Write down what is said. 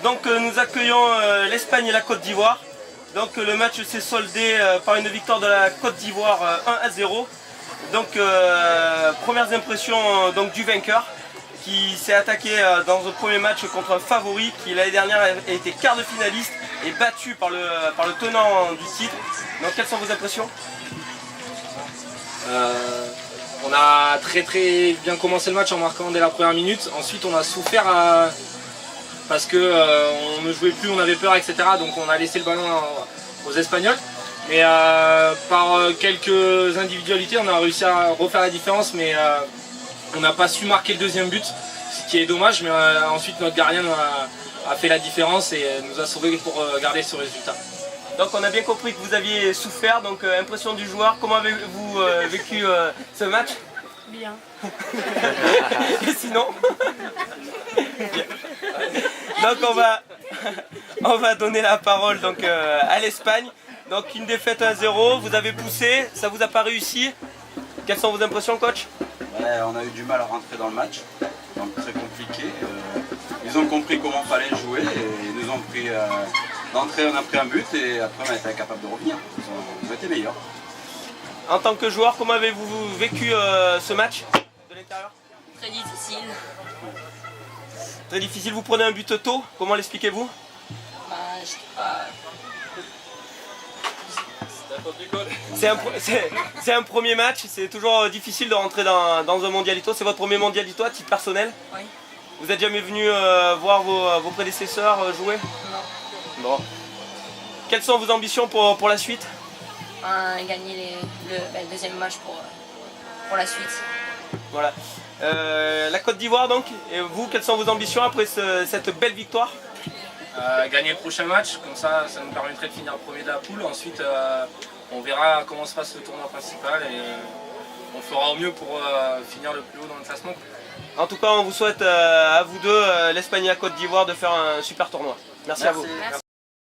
Donc nous accueillons l'Espagne et la Côte d'Ivoire. Donc le match s'est soldé par une victoire de la Côte d'Ivoire 1-0. Donc premières impressions donc, du vainqueur qui s'est attaqué dans un premier match contre un favori qui l'année dernière a été quart de finaliste et battu par le tenant du titre. Donc quelles sont vos impressions? On a très bien commencé le match en marquant dès la première minute. Ensuite on a souffert parce qu'on ne jouait plus, on avait peur, etc. Donc on a laissé le ballon aux Espagnols. Mais par quelques individualités, on a réussi à refaire la différence, mais on n'a pas su marquer le deuxième but, ce qui est dommage. Mais ensuite notre gardien a fait la différence et nous a sauvés pour garder ce résultat. Donc on a bien compris que vous aviez souffert, donc impression du joueur, comment avez-vous vécu ce match? Bien. Et sinon donc on va donner la parole donc, à l'Espagne. Donc une défaite 1-0, vous avez poussé, ça vous a pas réussi. Quelles sont vos impressions, coach? Ouais, on a eu du mal à rentrer dans le match, donc très compliqué. Ils ont compris comment il fallait jouer et ils nous ont pris d'entrée, on a pris un but et après on a été incapable de revenir. Ils ont été meilleurs. En tant que joueur, comment avez-vous vécu ce match de l'intérieur? Très difficile. Très difficile, vous prenez un but tôt, comment l'expliquez-vous? Bah, je sais pas. C'est un premier match, c'est toujours difficile de rentrer dans un mondialito. C'est votre premier mondialito à titre personnel? Oui. Vous n'êtes jamais venu voir vos prédécesseurs jouer? Non. Bon. Quelles sont vos ambitions pour la suite? Gagner le deuxième match pour la suite. Voilà. La Côte d'Ivoire donc, et vous, quelles sont vos ambitions après cette belle victoire? Gagner le prochain match, comme ça nous permettrait de finir premier de la poule. Ensuite on verra comment se passe le tournoi principal et on fera au mieux pour finir le plus haut dans le classement. En tout cas on vous souhaite à vous deux, l'Espagne et la Côte d'Ivoire, de faire un super tournoi. Merci à vous. Merci.